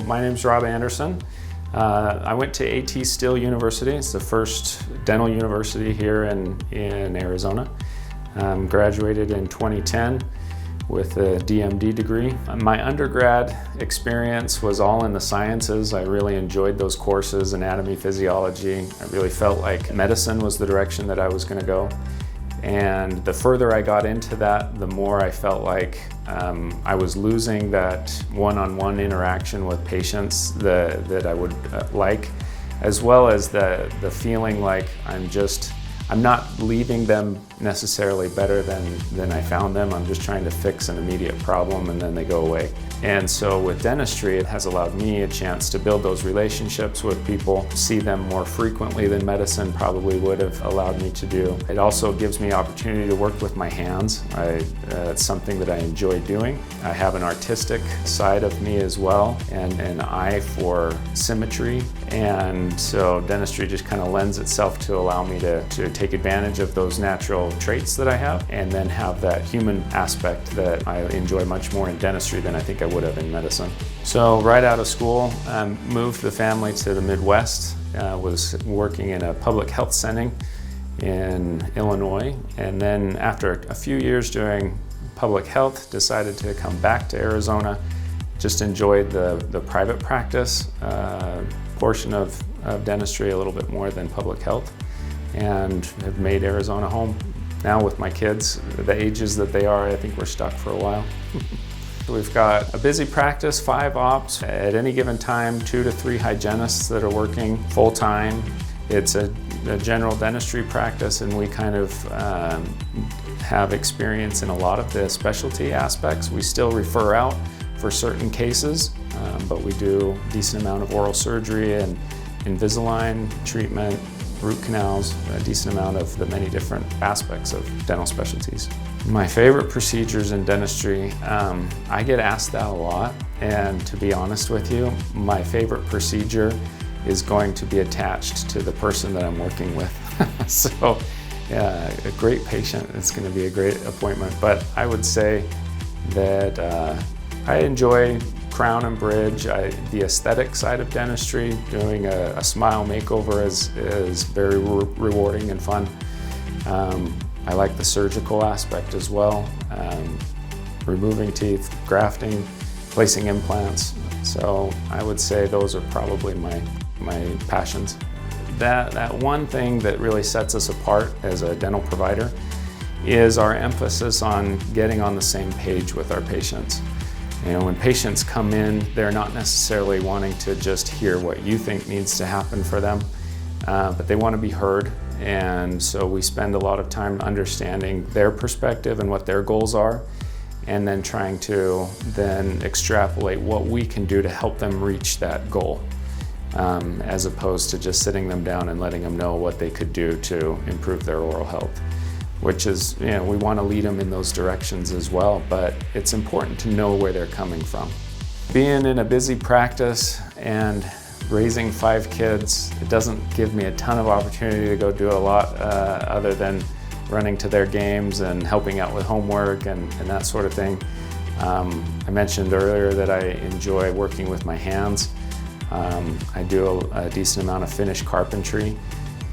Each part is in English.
My name's Rob Anderson. I went to A.T. Still University. It's the first dental university here in Arizona. Graduated in 2010 with a DMD degree. My undergrad experience was all in the sciences. I really enjoyed those courses, anatomy, physiology. I really felt like medicine was the direction that I was going to go. And the further I got into that, the more I felt like I was losing that one-on-one interaction with patients that I would like, as well as the feeling like I'm not leaving them necessarily better than I found them. I'm just trying to fix an immediate problem and then they go away. And so with dentistry, it has allowed me a chance to build those relationships with people, see them more frequently than medicine probably would have allowed me to do. It also gives me opportunity to work with my hands. It's something that I enjoy doing. I have an artistic side of me as well, and an eye for symmetry. And so dentistry just kind of lends itself to allow me to take advantage of those natural traits that I have, and then have that human aspect that I enjoy much more in dentistry than I think I would have in medicine. So right out of school, moved the family to the Midwest, was working in a public health setting in Illinois, and then after a few years doing public health, decided to come back to Arizona. Just enjoyed the private practice portion of dentistry a little bit more than public health, and have made Arizona home. Now with my kids, the ages that they are, I think we're stuck for a while. We've got a busy practice, 5 ops. At any given time, 2 to 3 hygienists that are working full-time. It's a general dentistry practice, and we kind of have experience in a lot of the specialty aspects. We still refer out for certain cases, but we do a decent amount of oral surgery and Invisalign treatment, root canals, a decent amount of the many different aspects of dental specialties. My favorite procedures in dentistry, I get asked that a lot, and to be honest with you, my favorite procedure is going to be attached to the person that I'm working with. So a great patient, it's going to be a great appointment, but I would say that I enjoy crown and bridge. The aesthetic side of dentistry, doing a smile makeover is very rewarding and fun. I like the surgical aspect as well, removing teeth, grafting, placing implants. So I would say those are probably my passions. That one thing that really sets us apart as a dental provider is our emphasis on getting on the same page with our patients. You know, when patients come in, they're not necessarily wanting to just hear what you think needs to happen for them, but they want to be heard. And so we spend a lot of time understanding their perspective and what their goals are, and then trying to then extrapolate what we can do to help them reach that goal, as opposed to just sitting them down and letting them know what they could do to improve their oral health. Which is, you know, we want to lead them in those directions as well, but it's important to know where they're coming from. Being in a busy practice and raising 5 kids, it doesn't give me a ton of opportunity to go do a lot other than running to their games and helping out with homework and that sort of thing. I mentioned earlier that I enjoy working with my hands. I do a decent amount of finished carpentry,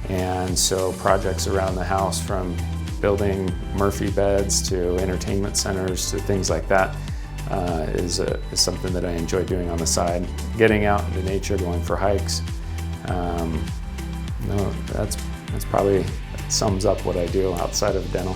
and so projects around the house, from building Murphy beds to entertainment centers to things like that, is something that I enjoy doing on the side. Getting out into nature, going for hikes. That's probably sums up what I do outside of dental.